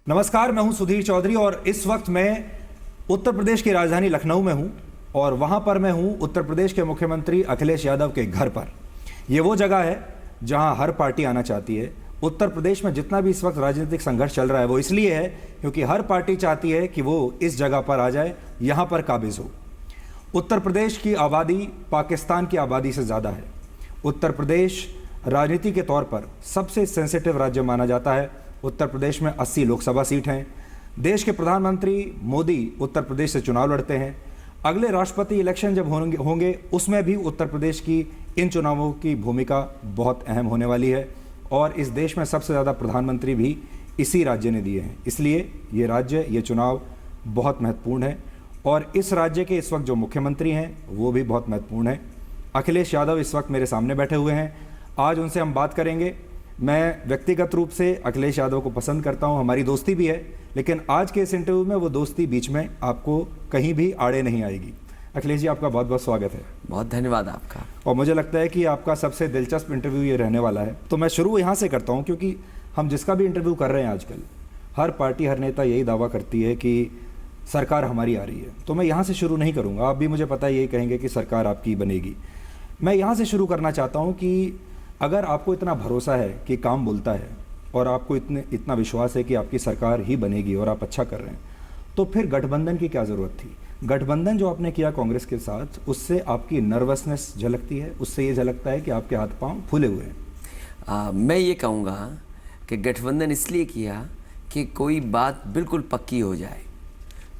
नमस्कार, मैं हूं सुधीर चौधरी और इस वक्त मैं उत्तर प्रदेश की राजधानी लखनऊ में हूं और वहां पर मैं हूं उत्तर प्रदेश के मुख्यमंत्री अखिलेश यादव के घर पर। यह वो जगह है जहां हर पार्टी आना चाहती है। उत्तर प्रदेश में जितना भी इस वक्त राजनीतिक संघर्ष चल रहा है वो इसलिए है क्योंकि हर पार्टी चाहती है कि वो इस जगह पर आ जाए, यहाँ पर काबिज हो। उत्तर प्रदेश की आबादी पाकिस्तान की आबादी से ज़्यादा है। उत्तर प्रदेश राजनीति के तौर पर सबसे सेंसिटिव राज्य माना जाता है। उत्तर प्रदेश में 80 लोकसभा सीट हैं। देश के प्रधानमंत्री मोदी उत्तर प्रदेश से चुनाव लड़ते हैं। अगले राष्ट्रपति इलेक्शन जब होंगे उसमें भी उत्तर प्रदेश की इन चुनावों की भूमिका बहुत अहम होने वाली है और इस देश में सबसे ज़्यादा प्रधानमंत्री भी इसी राज्य ने दिए हैं। इसलिए ये राज्य, ये चुनाव बहुत महत्वपूर्ण है और इस राज्य के इस वक्त जो मुख्यमंत्री हैं वो भी बहुत महत्वपूर्ण है। अखिलेश यादव इस वक्त मेरे सामने बैठे हुए हैं। आज उनसे हम बात करेंगे। मैं व्यक्तिगत रूप से अखिलेश यादव को पसंद करता हूं, हमारी दोस्ती भी है, लेकिन आज के इस इंटरव्यू में वो दोस्ती बीच में आपको कहीं भी आड़े नहीं आएगी। अखिलेश जी, आपका बहुत बहुत स्वागत है। बहुत धन्यवाद आपका। और मुझे लगता है कि आपका सबसे दिलचस्प इंटरव्यू ये रहने वाला है। तो मैं शुरू यहाँ से करता हूँ क्योंकि हम जिसका भी इंटरव्यू कर रहे हैं आजकल, हर पार्टी, हर नेता यही दावा करती है कि सरकार हमारी आ रही है। तो मैं यहाँ से शुरू नहीं करूँगा, आप भी मुझे पता है यही कहेंगे कि सरकार आपकी बनेगी। मैं यहाँ से शुरू करना चाहता हूँ कि अगर आपको इतना भरोसा है कि काम बोलता है और आपको इतना विश्वास है कि आपकी सरकार ही बनेगी और आप अच्छा कर रहे हैं, तो फिर गठबंधन की क्या ज़रूरत थी? गठबंधन जो आपने किया कांग्रेस के साथ, उससे आपकी नर्वसनेस झलकती है, उससे ये झलकता है कि आपके हाथ पांव फूले हुए हैं। मैं ये कहूँगा कि गठबंधन इसलिए किया कि कोई बात बिल्कुल पक्की हो जाए,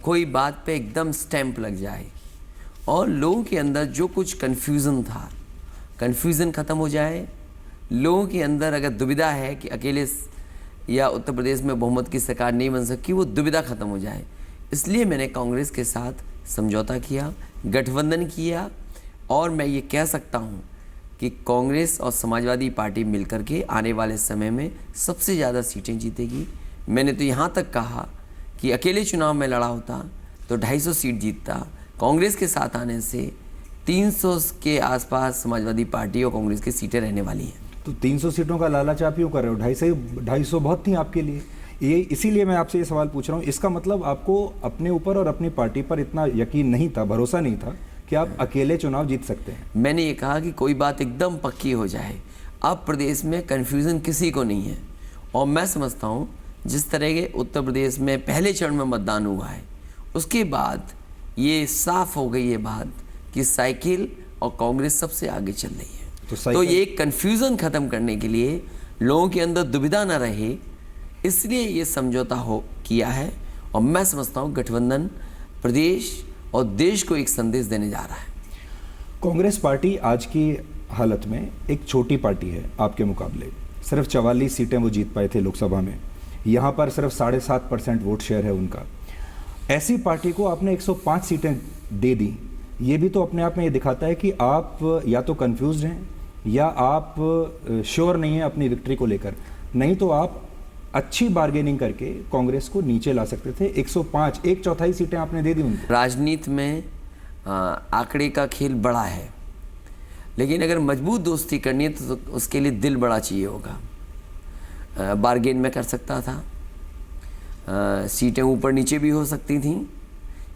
कोई बात पे एकदम स्टैंप लग जाए और लोगों के अंदर जो कुछ कन्फ्यूज़न था, कन्फ्यूज़न ख़त्म हो जाए। लोगों के अंदर अगर दुविधा है कि अकेले या उत्तर प्रदेश में बहुमत की सरकार नहीं बन सकती, वो दुविधा ख़त्म हो जाए। इसलिए मैंने कांग्रेस के साथ समझौता किया, गठबंधन किया और मैं ये कह सकता हूँ कि कांग्रेस और समाजवादी पार्टी मिलकर के आने वाले समय में सबसे ज़्यादा सीटें जीतेगी। मैंने तो यहाँ तक कहा कि अकेले चुनाव में लड़ा होता तो 250 सीट जीतता। कांग्रेस के साथ आने से 300 के आसपास समाजवादी पार्टी और कांग्रेस की सीटें रहने वाली हैं। तो 300 सीटों का लालच आप क्यों कर रहे हो? 250 बहुत थी आपके लिए। ये इसीलिए मैं आपसे ये सवाल पूछ रहा हूँ। इसका मतलब आपको अपने ऊपर और अपनी पार्टी पर इतना यकीन नहीं था, भरोसा नहीं था कि आप अकेले चुनाव जीत सकते हैं। मैंने ये कहा कि कोई बात एकदम पक्की हो जाए। अब प्रदेश में कन्फ्यूज़न किसी को नहीं है और मैं समझता हूँ जिस तरह के उत्तर प्रदेश में पहले चरण में मतदान हुआ है, उसके बाद ये साफ हो गई है बात कि साइकिल और कांग्रेस सबसे आगे चल रही है। तो ये कन्फ्यूज़न ख़त्म करने के लिए, लोगों के अंदर दुविधा न रहे, इसलिए ये समझौता किया है और मैं समझता हूँ गठबंधन प्रदेश और देश को एक संदेश देने जा रहा है। कांग्रेस पार्टी आज की हालत में एक छोटी पार्टी है आपके मुकाबले। सिर्फ 44 सीटें वो जीत पाए थे लोकसभा में। यहाँ पर सिर्फ 7.5% वोट शेयर है उनका। ऐसी पार्टी को आपने 105 सीटें दे दी। ये भी तो अपने आप में ये दिखाता है कि आप या तो कंफ्यूज्ड हैं या आप श्योर नहीं हैं अपनी विक्ट्री को लेकर। नहीं तो आप अच्छी बार्गेनिंग करके कांग्रेस को नीचे ला सकते थे। 105, 1/4 सीटें आपने दे दी उनको। राजनीति में आंकड़े का खेल बड़ा है, लेकिन अगर मजबूत दोस्ती करनी है तो उसके लिए दिल बड़ा चाहिए होगा। बार्गेन में कर सकता था, सीटें ऊपर नीचे भी हो सकती थीं,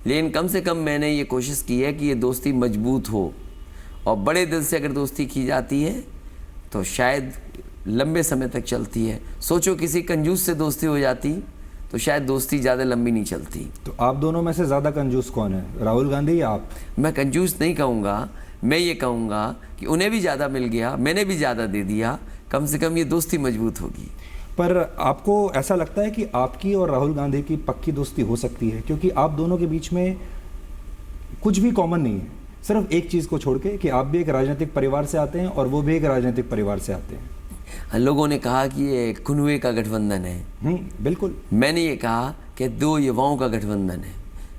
लेकिन कम से कम मैंने ये कोशिश की है कि ये दोस्ती मजबूत हो और बड़े दिल से अगर दोस्ती की जाती है तो शायद लंबे समय तक चलती है। सोचो किसी कंजूस से दोस्ती हो जाती तो शायद दोस्ती ज़्यादा लंबी नहीं चलती। तो आप दोनों में से ज़्यादा कंजूस कौन है, राहुल गांधी या आप? मैं कंजूस नहीं कहूँगा, मैं ये कहूँगा कि उन्हें भी ज़्यादा मिल गया, मैंने भी ज़्यादा दे दिया, कम से कम ये दोस्ती मजबूत होगी। पर आपको ऐसा लगता है कि आपकी और राहुल गांधी की पक्की दोस्ती हो सकती है? क्योंकि आप दोनों के बीच में कुछ भी कॉमन नहीं है, सिर्फ एक चीज़ को छोड़ के कि आप भी एक राजनीतिक परिवार से आते हैं और वो भी एक राजनीतिक परिवार से आते हैं। लोगों ने कहा कि ये कुनवे का गठबंधन है। बिल्कुल। मैंने ये कहा कि 2 युवाओं का गठबंधन है,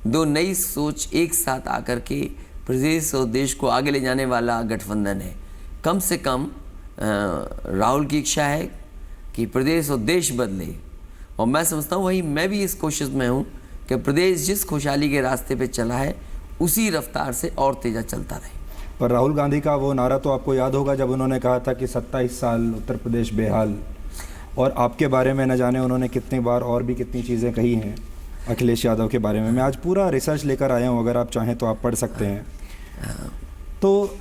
2 नई सोच एक साथ आकर के प्रदेश और देश को आगे ले जाने वाला गठबंधन है। कम से कम राहुल की इच्छा है कि प्रदेश और देश बदले और मैं समझता हूँ वही मैं भी इस कोशिश में हूँ कि प्रदेश जिस खुशहाली के रास्ते पे चला है उसी रफ्तार से और तेज़ा चलता रहे। पर राहुल गांधी का वो नारा तो आपको याद होगा जब उन्होंने कहा था कि 27 साल उत्तर प्रदेश बेहाल, और आपके बारे में न जाने उन्होंने कितनी बार और भी कितनी चीज़ें कही हैं अखिलेश यादव के बारे में। मैं आज पूरा रिसर्च लेकर आया हूँ, अगर आप चाहें तो आप पढ़ सकते हैं। तो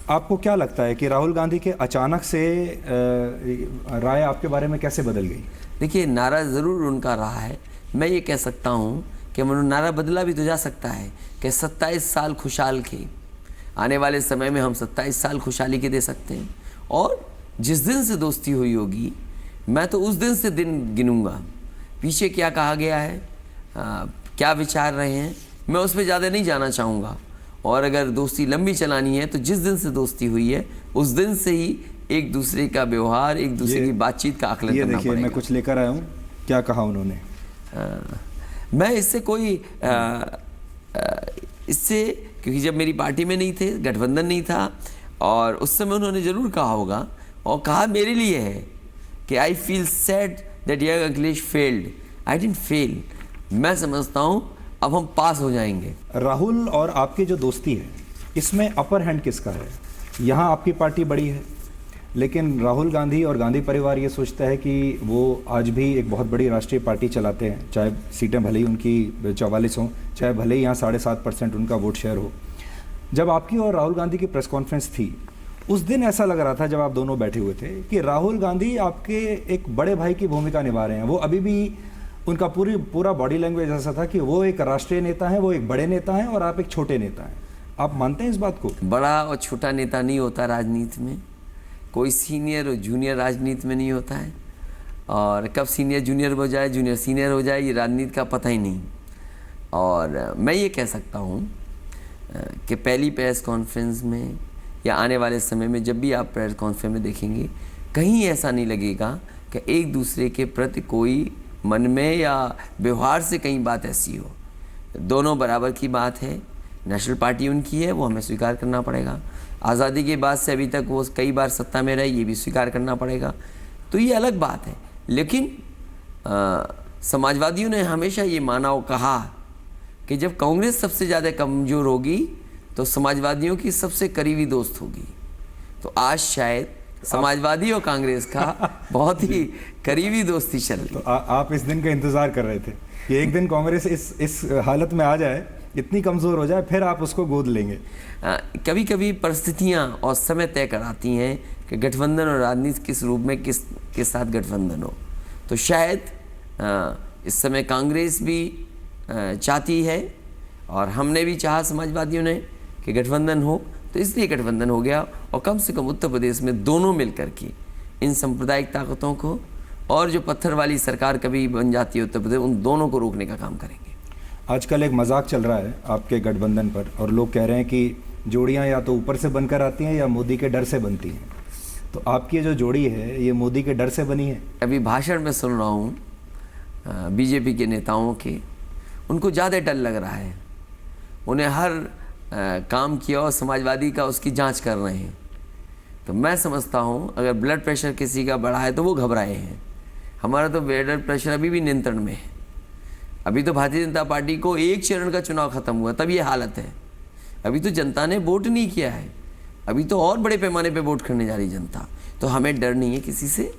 आपको क्या लगता है कि राहुल गांधी के अचानक से राय आपके बारे में कैसे बदल गई? देखिए, नारा ज़रूर उनका रहा है। मैं ये कह सकता हूँ कि नारा बदला भी तो जा सकता है कि 27 साल खुशहाल के, आने वाले समय में हम 27 साल खुशहाली के दे सकते हैं। और जिस दिन से दोस्ती हुई होगी, मैं तो उस दिन से दिन गिनूंगा। पीछे क्या कहा गया है, क्या विचार रहे हैं, मैं उस पर ज़्यादा नहीं जाना चाहूँगा। और अगर दोस्ती लंबी चलानी है तो जिस दिन से दोस्ती हुई है उस दिन से ही एक दूसरे का व्यवहार, एक दूसरे की बातचीत का आकलन करना पड़ेगा। देखिए, मैं कुछ लेकर आया हूँ, क्या कहा उन्होंने। मैं इससे कोई इससे, क्योंकि जब मेरी पार्टी में नहीं थे, गठबंधन नहीं था, और उस समय उन्होंने ज़रूर कहा होगा, और कहा मेरे लिए है कि I feel sad that young Akhilesh failed. I didn't fail. मैं समझता हूँ अब हम पास हो जाएंगे। राहुल और आपकी जो दोस्ती है, इसमें अपर हैंड किसका है? यहाँ आपकी पार्टी बड़ी है, लेकिन राहुल गांधी और गांधी परिवार ये सोचता है कि वो आज भी एक बहुत बड़ी राष्ट्रीय पार्टी चलाते हैं, चाहे सीटें भले ही उनकी 44 हों, चाहे भले ही यहाँ 7.5% उनका वोट शेयर हो। जब आपकी और राहुल गांधी की प्रेस कॉन्फ्रेंस थी, उस दिन ऐसा लग रहा था जब आप दोनों बैठे हुए थे कि राहुल गांधी आपके एक बड़े भाई की भूमिका निभा रहे हैं। वो अभी भी, उनका पूरा बॉडी लैंग्वेज ऐसा था कि वो एक राष्ट्रीय नेता हैं, वो एक बड़े नेता हैं और आप एक छोटे नेता हैं। आप मानते हैं इस बात को? बड़ा और छोटा नेता नहीं होता राजनीति में, कोई सीनियर और जूनियर राजनीति में नहीं होता है। और कब सीनियर जूनियर हो जाए, जूनियर सीनियर हो जाए, ये राजनीति का पता ही नहीं। और मैं ये कह सकता हूँ कि पहली प्रेस कॉन्फ्रेंस में या आने वाले समय में जब भी आप प्रेस कॉन्फ्रेंस में देखेंगे, कहीं ऐसा नहीं लगेगा कि एक दूसरे के प्रति कोई मन में या व्यवहार से कहीं बात ऐसी हो। दोनों बराबर की बात है। नेशनल पार्टी उनकी है, वो हमें स्वीकार करना पड़ेगा। आज़ादी के बाद से अभी तक वो कई बार सत्ता में रहे, ये भी स्वीकार करना पड़ेगा। तो ये अलग बात है। लेकिन समाजवादियों ने हमेशा ये माना और कहा कि जब कांग्रेस सबसे ज़्यादा कमज़ोर होगी तो समाजवादियों की सबसे करीबी दोस्त होगी। तो आज शायद समाजवादी और कांग्रेस का बहुत ही करीबी दोस्ती चल रही। तो आप इस दिन का इंतजार कर रहे थे कि एक दिन कांग्रेस इस हालत में आ जाए, इतनी कमज़ोर हो जाए, फिर आप उसको गोद लेंगे। कभी कभी परिस्थितियां और समय तय कराती हैं कि गठबंधन और राजनीति किस रूप में किसके साथ गठबंधन हो। तो शायद इस समय कांग्रेस भी चाहती है और हमने भी चाहा, समाजवादियों ने, कि गठबंधन हो, तो इसलिए गठबंधन हो गया। और कम से कम उत्तर प्रदेश में दोनों मिलकर के इन सांप्रदायिक ताकतों को और जो पत्थर वाली सरकार कभी बन जाती है उत्तर प्रदेश, उन दोनों को रोकने का काम करेंगे। आजकल एक मजाक चल रहा है आपके गठबंधन पर, और लोग कह रहे हैं कि जोड़ियां या तो ऊपर से बनकर आती हैं या मोदी के डर से बनती हैं। तो आपकी जो जोड़ी है, ये मोदी के डर से बनी है? अभी भाषण में सुन रहा हूँ बीजेपी के नेताओं के, उनको ज़्यादा डर लग रहा है। उन्हें हर काम किया और समाजवादी का उसकी जांच कर रहे हैं। तो मैं समझता हूँ अगर ब्लड प्रेशर किसी का बढ़ा है तो वो घबराए हैं। हमारा तो ब्लड प्रेशर अभी भी नियंत्रण में है। अभी तो भारतीय जनता पार्टी को एक चरण का चुनाव खत्म हुआ, तब ये हालत है। अभी तो जनता ने वोट नहीं किया है, अभी तो और बड़े पैमाने पे वोट करने जा रही जनता। तो हमें डर नहीं है किसी से,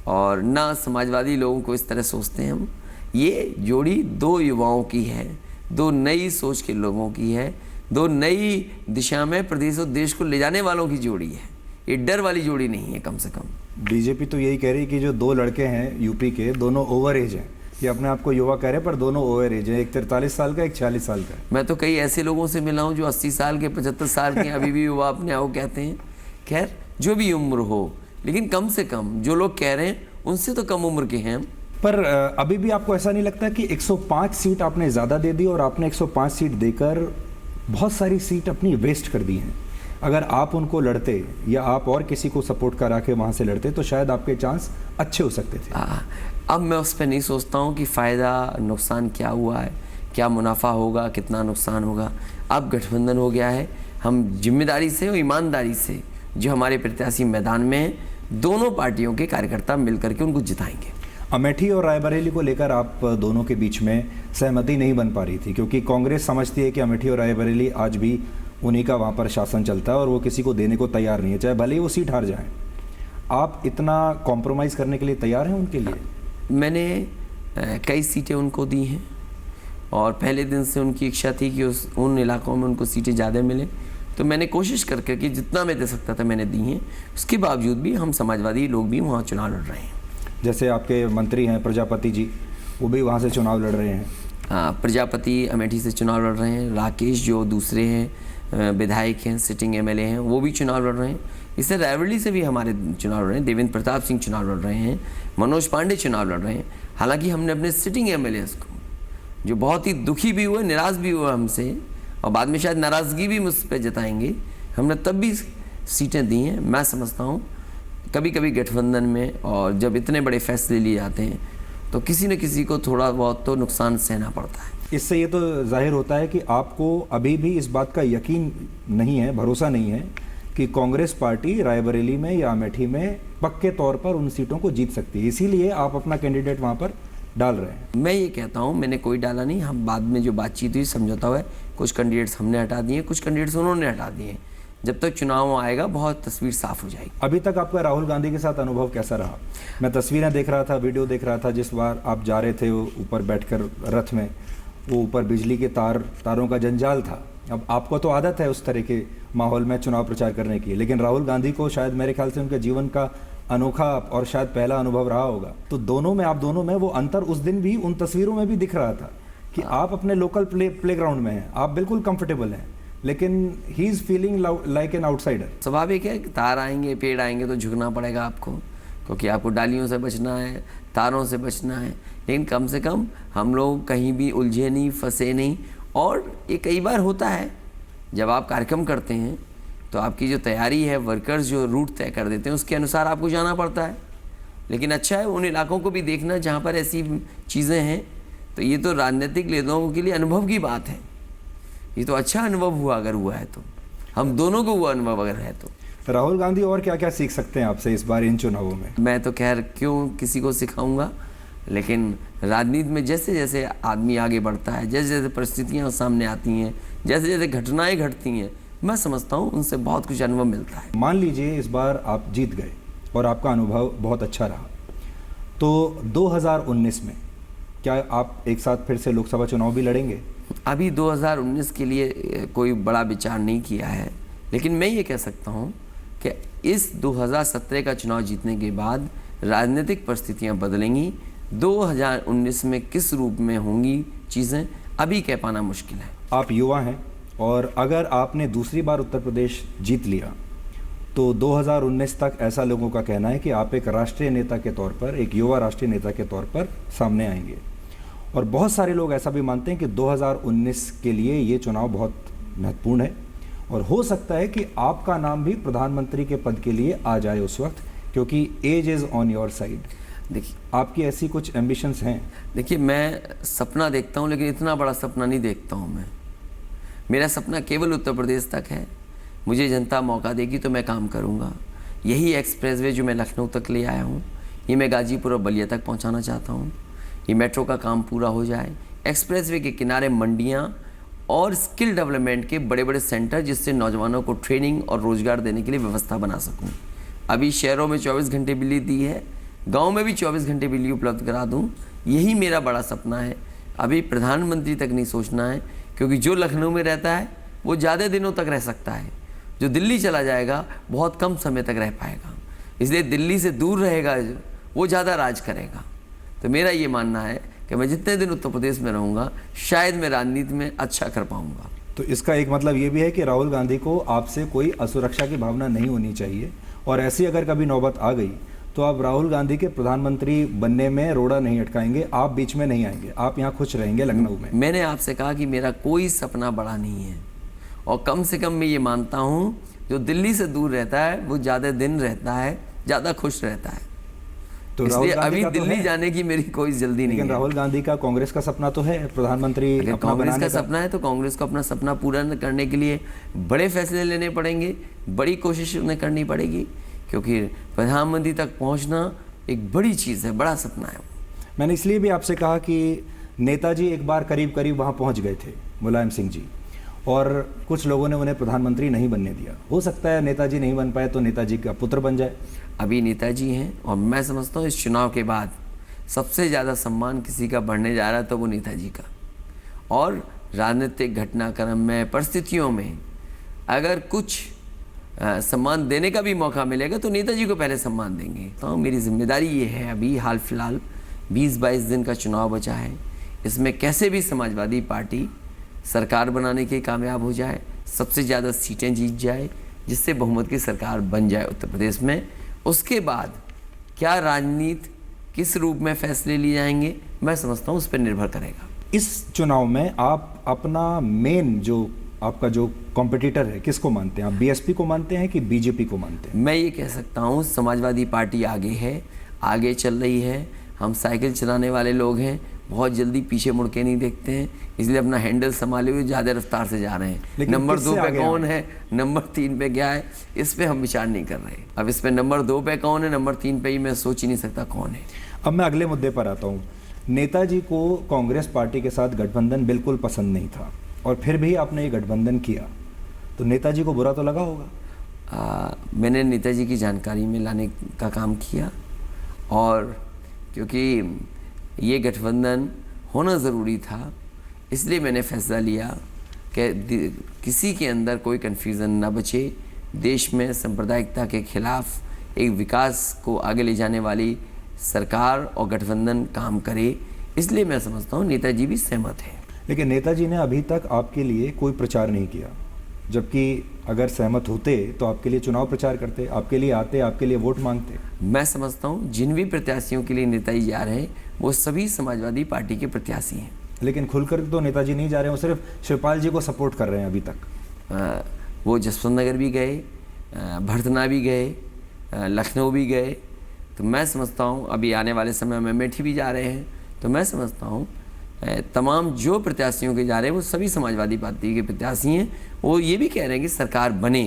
और ना समाजवादी लोगों को इस तरह सोचते हैं हम। ये जोड़ी दो युवाओं की है, दो नई सोच के लोगों की है, दो नई दिशा में प्रदेश और देश को ले जाने वालों की जोड़ी है। ये डर वाली जोड़ी नहीं है कम से कम। बीजेपी तो यही कह रही है कि जो दो लड़के हैं यूपी के, दोनों ओवर एज हैं। ये अपने आप को युवा कह रहे हैं पर दोनों ओवर एज है, एक 43 साल का, एक 46 साल का। मैं तो कई ऐसे लोगों से मिला हूँ जो 80 साल के, 75 साल के अभी भी युवा अपने आप कहते हैं। खैर, जो भी उम्र हो, लेकिन कम से कम जो लोग कह रहे हैं उनसे तो कम उम्र के हैं हम। पर अभी भी आपको ऐसा नहीं लगता कि 105 सीट आपने ज़्यादा दे दी और आपने 105 सीट देकर बहुत सारी सीट अपनी वेस्ट कर दी हैं? अगर आप उनको लड़ते या आप और किसी को सपोर्ट करा के वहाँ से लड़ते तो शायद आपके चांस अच्छे हो सकते थे। अब मैं उस पर नहीं सोचता हूँ कि फ़ायदा नुकसान क्या हुआ है, क्या मुनाफा होगा, कितना नुकसान होगा। अब गठबंधन हो गया है, हम जिम्मेदारी से और ईमानदारी से जो हमारे प्रत्याशी मैदान में हैं, दोनों पार्टियों के कार्यकर्ता मिलकर के उनको जिताएंगे। अमेठी और रायबरेली को लेकर आप दोनों के बीच में सहमति नहीं बन पा रही थी, क्योंकि कांग्रेस समझती है कि अमेठी और रायबरेली आज भी उन्हीं का वहाँ पर शासन चलता है और वो किसी को देने को तैयार नहीं है, चाहे भले ही वो सीट हार जाए। आप इतना कॉम्प्रोमाइज़ करने के लिए तैयार हैं उनके लिए? मैंने कई सीटें उनको दी हैं और पहले दिन से उनकी इच्छा थी कि उन इलाकों में उनको सीटें ज़्यादा मिलें, तो मैंने कोशिश करके कि जितना मैं दे सकता था मैंने दी हैं। उसके बावजूद भी हम समाजवादी लोग भी वहाँ चुनाव लड़ रहे हैं। जैसे आपके मंत्री हैं प्रजापति जी, वो भी वहाँ से चुनाव लड़ रहे हैं। हाँ, प्रजापति अमेठी से चुनाव लड़ रहे हैं। राकेश जो दूसरे हैं विधायक हैं, सिटिंग एमएलए हैं, वो भी चुनाव लड़ रहे हैं। इससे रायबरेली से भी हमारे चुनाव लड़ रहे हैं। देवेंद्र प्रताप सिंह चुनाव लड़ रहे हैं, मनोज पांडे चुनाव लड़ रहे हैं। हालांकि हमने अपने सिटिंग एमएलए को, जो बहुत ही दुखी भी हुए, निराश भी हुए हमसे, और बाद में शायद नाराज़गी भी मुझ पर जताएंगे, हमने तब भी सीटें दी हैं। मैं समझता हूँ कभी कभी गठबंधन में और जब इतने बड़े फैसले लिए जाते हैं तो किसी न किसी को थोड़ा बहुत तो नुकसान सहना पड़ता है। इससे ये तो जाहिर होता है कि आपको अभी भी इस बात का यकीन नहीं है, भरोसा नहीं है कि कांग्रेस पार्टी रायबरेली में या अमेठी में पक्के तौर पर उन सीटों को जीत सकती है, इसीलिए आप अपना कैंडिडेट वहाँ पर डाल रहे हैं। मैं ये कहता हूँ मैंने कोई डाला नहीं। हम बाद में जो बातचीत हुई, समझौता हुआ है, कुछ कैंडिडेट्स हमने हटा दिए, कुछ कैंडिडेट्स उन्होंने हटा दिए। जब तक चुनाव आएगा बहुत तस्वीर साफ हो जाएगी। अभी तक आपका राहुल गांधी के साथ अनुभव कैसा रहा? मैं तस्वीरें देख रहा था, वीडियो देख रहा था, जिस बार आप जा रहे थे ऊपर बैठकर रथ में, वो ऊपर बिजली के तारों का जंजाल था। अब आपको तो आदत है उस तरह के माहौल में चुनाव प्रचार करने की, लेकिन राहुल गांधी को शायद मेरे ख्याल से उनके जीवन का अनोखा और शायद पहला अनुभव रहा होगा। तो दोनों में, आप दोनों में वो अंतर उस दिन भी उन तस्वीरों में भी दिख रहा था कि आप अपने लोकल प्लेग्राउंड में हैं, आप बिल्कुल कंफर्टेबल हैं, लेकिन he is feeling like an outsider. स्वाभाविक है कि तार आएंगे, पेड़ आएंगे तो झुकना पड़ेगा आपको, क्योंकि आपको डालियों से बचना है, तारों से बचना है। लेकिन कम से कम हम लोग कहीं भी उलझे नहीं, फंसे नहीं। और ये कई बार होता है जब आप कार्यक्रम करते हैं तो आपकी जो तैयारी है, वर्कर्स जो रूट तय कर देते हैं उसके अनुसार आपको जाना पड़ता है। लेकिन अच्छा है उन इलाकों को भी देखना जहाँ पर ऐसी चीज़ें हैं। तो ये तो राजनीतिक लोगों के लिए अनुभव की बात है। ये तो अच्छा अनुभव हुआ, अगर हुआ है तो हम दोनों को हुआ अनुभव अगर है तो। राहुल गांधी और क्या क्या सीख सकते हैं आपसे इस बार इन चुनावों में? मैं तो खैर क्यों किसी को सिखाऊंगा, लेकिन राजनीति में जैसे जैसे आदमी आगे बढ़ता है, जैसे जैसे परिस्थितियाँ सामने आती हैं, जैसे जैसे घटनाएं घटती हैं, मैं समझता हूँ उनसे बहुत कुछ अनुभव मिलता है। मान लीजिए इस बार आप जीत गए और आपका अनुभव बहुत अच्छा रहा, तो 2019 में क्या आप एक साथ फिर से लोकसभा चुनाव भी लड़ेंगे? अभी 2019 के लिए कोई बड़ा विचार नहीं किया है, लेकिन मैं ये कह सकता हूँ कि इस 2017 का चुनाव जीतने के बाद राजनीतिक परिस्थितियाँ बदलेंगी। 2019 में किस रूप में होंगी चीज़ें अभी कह पाना मुश्किल है। आप युवा हैं और अगर आपने दूसरी बार उत्तर प्रदेश जीत लिया तो 2019 तक ऐसा लोगों का कहना है कि आप एक राष्ट्रीय नेता के तौर पर, एक युवा राष्ट्रीय नेता के तौर पर सामने आएंगे। और बहुत सारे लोग ऐसा भी मानते हैं कि 2019 के लिए ये चुनाव बहुत महत्वपूर्ण है और हो सकता है कि आपका नाम भी प्रधानमंत्री के पद के लिए आ जाए उस वक्त, क्योंकि age is on your side. देखिए, आपकी ऐसी कुछ एम्बिशंस हैं? देखिए, मैं सपना देखता हूँ, लेकिन इतना बड़ा सपना नहीं देखता हूँ मैं। मेरा सपना केवल उत्तर प्रदेश तक है। मुझे जनता मौका देगी तो मैं काम करूँगा। यही एक्सप्रेसवे जो मैं लखनऊ तक ले आया हूँ, ये मैं गाजीपुर और बलिया तक पहुँचाना चाहता हूँ। ये मेट्रो का काम पूरा हो जाए, एक्सप्रेसवे के किनारे मंडियाँ और स्किल डेवलपमेंट के बड़े बड़े सेंटर, जिससे नौजवानों को ट्रेनिंग और रोज़गार देने के लिए व्यवस्था बना सकूँ। अभी शहरों में 24 घंटे बिजली दी है, गांव में भी 24 घंटे बिजली उपलब्ध करा दूं। यही मेरा बड़ा सपना है। अभी प्रधानमंत्री तक नहीं सोचना है, क्योंकि जो लखनऊ में रहता है वो ज़्यादा दिनों तक रह सकता है, जो दिल्ली चला जाएगा बहुत कम समय तक रह पाएगा। इसलिए दिल्ली से दूर रहेगा वो ज़्यादा राज करेगा। तो मेरा ये मानना है कि मैं जितने दिन उत्तर प्रदेश में रहूँगा शायद मैं राजनीति में अच्छा कर पाऊँगा। तो इसका एक मतलब ये भी है कि राहुल गांधी को आपसे कोई असुरक्षा की भावना नहीं होनी चाहिए, और ऐसी अगर कभी नौबत आ गई तो आप राहुल गांधी के प्रधानमंत्री बनने में रोड़ा नहीं अटकाएंगे, आप बीच में नहीं आएंगे, आप यहाँ खुश रहेंगे लखनऊ में। मैंने आपसे कहा कि मेरा कोई सपना बड़ा नहीं है, और कम से कम मैं ये मानता हूँ जो दिल्ली से दूर रहता है वो ज़्यादा दिन रहता है, ज़्यादा खुश रहता है। तो इसलिए अभी दिल्ली जाने की मेरी कोई जल्दी नहीं है। लेकिन राहुल गांधी का कांग्रेस का सपना तो है प्रधानमंत्री अपना कांग्रेस बनाने का सपना है, तो कांग्रेस को अपना सपना पूरा करने के लिए बड़े फैसले लेने पड़ेंगे, बड़ी कोशिश उन्हें करनी पड़ेगी, क्योंकि प्रधानमंत्री तक पहुंचना एक बड़ी चीज़ है, बड़ा सपना है। मैंने इसलिए भी आपसे कहा कि नेताजी एक बार करीब करीब वहाँ पहुँच गए थे, मुलायम सिंह जी, और कुछ लोगों ने उन्हें प्रधानमंत्री नहीं बनने दिया। हो सकता है नेताजी नहीं बन पाए तो नेताजी का पुत्र बन जाए। अभी नेताजी हैं, और मैं समझता हूँ इस चुनाव के बाद सबसे ज़्यादा सम्मान किसी का बढ़ने जा रहा है तो वो नेताजी का। और राजनीतिक घटनाक्रम में, परिस्थितियों में अगर कुछ सम्मान देने का भी मौका मिलेगा तो नेताजी को पहले सम्मान देंगे। तो मेरी जिम्मेदारी ये है, अभी हाल फिलहाल 20-22 दिन का चुनाव बचा है, इसमें कैसे भी समाजवादी पार्टी सरकार बनाने के कामयाब हो जाए, सबसे ज़्यादा सीटें जीत जाए, जिससे बहुमत की सरकार बन जाए उत्तर प्रदेश में। उसके बाद क्या राजनीति किस रूप में फैसले लिए जाएंगे, मैं समझता हूँ उस पर निर्भर करेगा। इस चुनाव में आप अपना मेन जो आपका जो कॉम्पिटिटर है किसको मानते हैं? आप बीएसपी को मानते हैं कि बीजेपी को मानते हैं? मैं ये कह सकता हूँ समाजवादी पार्टी आगे है, आगे चल रही है। हम साइकिल चलाने वाले लोग हैं, बहुत जल्दी पीछे मुड़ के नहीं देखते हैं, इसलिए अपना हैंडल संभाले हुए ज़्यादा रफ्तार से जा रहे हैं। नंबर 2 पे कौन है, नंबर 3 पे क्या है, इस पे हम विचार नहीं कर रहे। अब इस पे नंबर 2 पे कौन है, नंबर 3 पे ही मैं सोच ही नहीं सकता कौन है। अब मैं अगले मुद्दे पर आता हूँ। नेताजी को कांग्रेस पार्टी के साथ गठबंधन बिल्कुल पसंद नहीं था, और फिर भी आपने ये गठबंधन किया, तो नेताजी को बुरा तो लगा होगा? मैंने नेताजी की जानकारी में लाने का काम किया, और क्योंकि ये गठबंधन होना ज़रूरी था, इसलिए मैंने फैसला लिया कि किसी के अंदर कोई कन्फ्यूज़न ना बचे, देश में सांप्रदायिकता के खिलाफ एक विकास को आगे ले जाने वाली सरकार और गठबंधन काम करे। इसलिए मैं समझता हूँ नेताजी भी सहमत है। लेकिन नेताजी ने अभी तक आपके लिए कोई प्रचार नहीं किया, जबकि अगर सहमत होते तो आपके लिए चुनाव प्रचार करते, आपके लिए आते, आपके लिए वोट मांगते। मैं समझता हूँ जिन भी प्रत्याशियों के लिए नेताजी जा रहे हैं वो सभी समाजवादी पार्टी के प्रत्याशी हैं। लेकिन खुलकर तो नेताजी नहीं जा रहे हैं, वो सिर्फ शिवपाल जी को सपोर्ट कर रहे हैं अभी तक। वो जसवंत नगर भी गए, भरतना भी गए, लखनऊ भी गए। तो मैं समझता हूँ अभी आने वाले समय में अमेठी भी जा रहे हैं। तो मैं समझता हूँ तमाम जो प्रत्याशियों के जा रहे हैं वो सभी समाजवादी पार्टी के प्रत्याशी हैं। वो ये भी कह रहे हैं कि सरकार बने।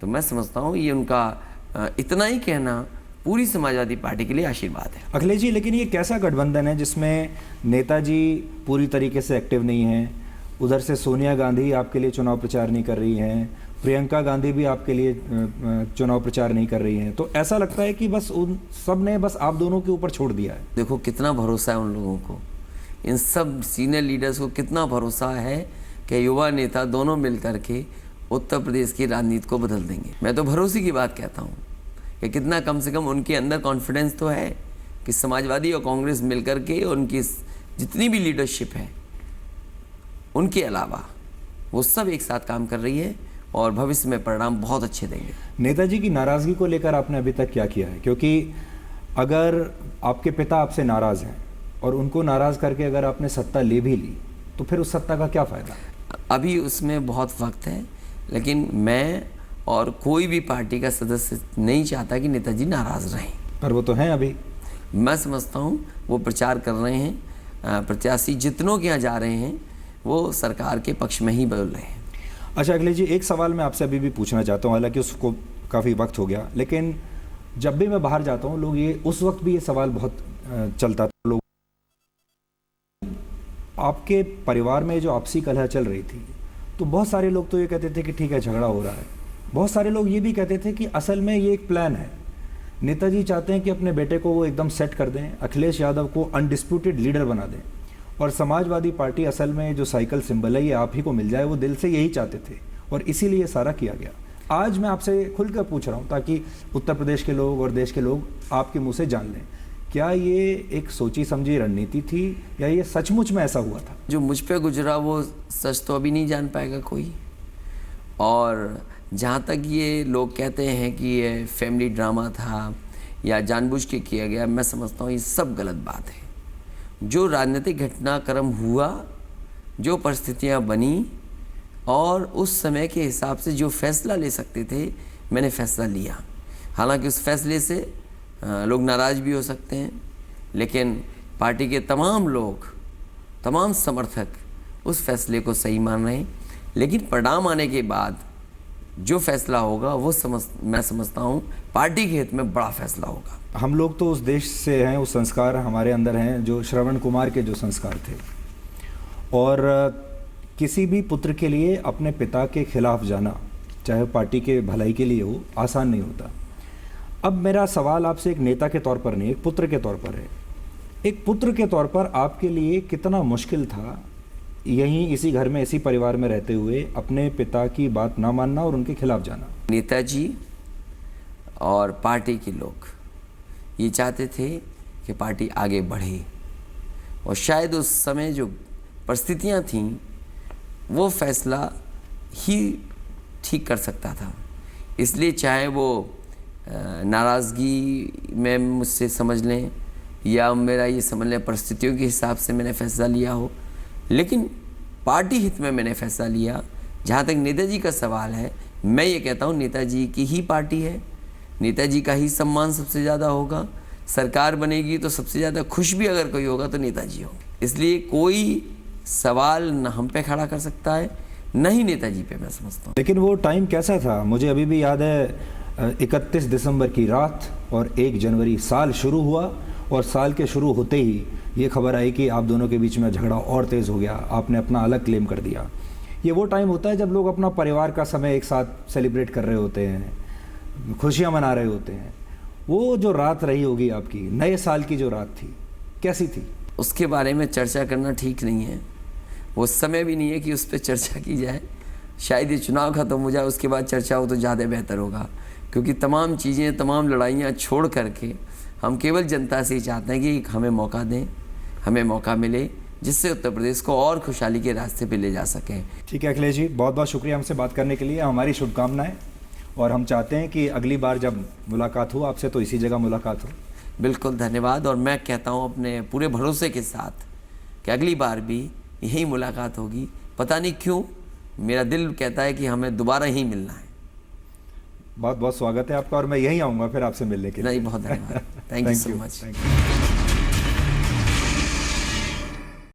तो मैं समझता हूँ ये उनका इतना ही कहना पूरी समाजवादी पार्टी के लिए आशीर्वाद है। अखिलेश जी, लेकिन ये कैसा गठबंधन है जिसमें नेताजी पूरी तरीके से एक्टिव नहीं हैं, उधर से सोनिया गांधी आपके लिए चुनाव प्रचार नहीं कर रही हैं, प्रियंका गांधी भी आपके लिए चुनाव प्रचार नहीं कर रही हैं, तो ऐसा लगता है कि बस उन सब ने बस आप दोनों के ऊपर छोड़ दिया है। देखो कितना भरोसा है उन लोगों को, इन सब सीनियर लीडर्स को कितना भरोसा है कि युवा नेता दोनों मिल करके उत्तर प्रदेश की राजनीति को बदल देंगे। मैं तो भरोसे की बात कहता हूँ कि कितना कम से कम उनके अंदर कॉन्फिडेंस तो है कि समाजवादी और कांग्रेस मिलकर के उनकी जितनी भी लीडरशिप है उनके अलावा वो सब एक साथ काम कर रही है और भविष्य में परिणाम बहुत अच्छे देंगे। नेताजी की नाराज़गी को लेकर आपने अभी तक क्या किया है? क्योंकि अगर आपके पिता आपसे नाराज़ हैं और उनको नाराज़ करके अगर आपने सत्ता ले भी ली तो फिर उस सत्ता का क्या फ़ायदा? अभी उसमें बहुत वक्त है, लेकिन मैं और कोई भी पार्टी का सदस्य नहीं चाहता कि नेताजी नाराज़ रहें। पर वो तो हैं अभी। मैं समझता हूँ वो प्रचार कर रहे हैं, प्रत्याशी जितनों के यहाँ जा रहे हैं वो सरकार के पक्ष में ही बोल रहे हैं। अच्छा अखिलेश जी, एक सवाल मैं आपसे अभी भी पूछना चाहता हूँ, हालांकि उसको काफ़ी वक्त हो गया, लेकिन जब भी मैं बाहर जाता हूँ लोग ये उस वक्त भी ये सवाल बहुत चलता था। लोग आपके परिवार में जो आपसी कलह चल रही थी तो बहुत सारे लोग तो ये कहते थे कि ठीक है झगड़ा हो रहा है, बहुत सारे लोग ये भी कहते थे कि असल में ये एक प्लान है, नेताजी चाहते हैं कि अपने बेटे को वो एकदम सेट कर दें, अखिलेश यादव को अनडिस्प्यूटेड लीडर बना दें, और समाजवादी पार्टी असल में जो साइकिल सिंबल है ये आप ही को मिल जाए, वो दिल से यही चाहते थे और इसीलिए सारा किया गया। आज मैं आपसे खुलकर पूछ रहा हूँ ताकि उत्तर प्रदेश के लोग और देश के लोग आपके मुंह से जान लें, क्या ये एक सोची समझी रणनीति थी या ये सचमुच में ऐसा हुआ था? जो मुझ पे गुजरा वो सच तो अभी नहीं जान पाएगा कोई, और जहाँ तक ये लोग कहते हैं कि ये फैमिली ड्रामा था या जानबूझ के किया गया, मैं समझता हूँ ये सब गलत बात है। जो राजनीतिक घटनाक्रम हुआ, जो परिस्थितियाँ बनी और उस समय के हिसाब से जो फैसला ले सकते थे मैंने फैसला लिया। हालांकि उस फैसले से लोग नाराज़ भी हो सकते हैं, लेकिन पार्टी के तमाम लोग, तमाम समर्थक उस फैसले को सही मान रहे हैं। लेकिन परिणाम आने के बाद जो फैसला होगा वो मैं समझता हूँ पार्टी के हित में बड़ा फैसला होगा। हम लोग तो उस देश से हैं, उस संस्कार हमारे अंदर हैं जो श्रवण कुमार के जो संस्कार थे, और किसी भी पुत्र के लिए अपने पिता के खिलाफ जाना, चाहे पार्टी के भलाई के लिए हो, आसान नहीं होता। अब मेरा सवाल आपसे एक नेता के तौर पर नहीं, एक पुत्र के तौर पर है। एक पुत्र के तौर पर आपके लिए कितना मुश्किल था यहीं इसी घर में, इसी परिवार में रहते हुए अपने पिता की बात ना मानना और उनके खिलाफ जाना? नेताजी और पार्टी के लोग ये चाहते थे कि पार्टी आगे बढ़े, और शायद उस समय जो परिस्थितियां थीं वो फैसला ही ठीक कर सकता था। इसलिए चाहे वो नाराज़गी में मुझसे समझ लें या मेरा ये समझ लें परिस्थितियों के हिसाब से मैंने फैसला लिया हो, लेकिन पार्टी हित में मैंने फैसला लिया। जहाँ तक नेताजी का सवाल है, मैं ये कहता हूँ नेताजी की ही पार्टी है, नेताजी का ही सम्मान सबसे ज़्यादा होगा। सरकार बनेगी तो सबसे ज़्यादा खुश भी अगर कोई होगा तो नेताजी होंगे। इसलिए कोई सवाल न हम पे खड़ा कर सकता है न ही नेताजी पे, मैं समझता हूँ। लेकिन वो टाइम कैसा था? मुझे अभी भी याद है 31 दिसंबर की रात और 1 जनवरी साल शुरू हुआ, और साल के शुरू होते ही ये खबर आई कि आप दोनों के बीच में झगड़ा और तेज़ हो गया, आपने अपना अलग क्लेम कर दिया। ये वो टाइम होता है जब लोग अपना परिवार का समय एक साथ सेलिब्रेट कर रहे होते हैं, खुशियाँ मना रहे होते हैं। वो जो रात रही होगी आपकी, नए साल की जो रात थी, कैसी थी? उसके बारे में चर्चा करना ठीक नहीं है, वो समय भी नहीं है कि उस पर चर्चा की जाए। शायद ये चुनाव खत्म हो जाए उसके बाद चर्चा हो तो ज़्यादा बेहतर होगा, क्योंकि तमाम चीज़ें, तमाम लड़ाइयाँ छोड़ करके हम केवल जनता से ही चाहते हैं कि हमें मौका दें, हमें मौका मिले जिससे उत्तर प्रदेश को और खुशहाली के रास्ते पे ले जा सकें। ठीक है अखिलेश जी, बहुत बहुत शुक्रिया हमसे बात करने के लिए। हमारी शुभकामनाएं, और हम चाहते हैं कि अगली बार जब मुलाकात हो आपसे तो इसी जगह मुलाकात हो। बिल्कुल, धन्यवाद। और मैं कहता हूँ अपने पूरे भरोसे के साथ कि अगली बार भी यही मुलाकात होगी। पता नहीं क्यों मेरा दिल कहता है कि हमें दोबारा ही मिलना है। बहुत बहुत स्वागत है आपका, और मैं यहीं आऊँगा फिर आपसे मिलने के लिए। नहीं, बहुत धन्यवाद। Thank you so much.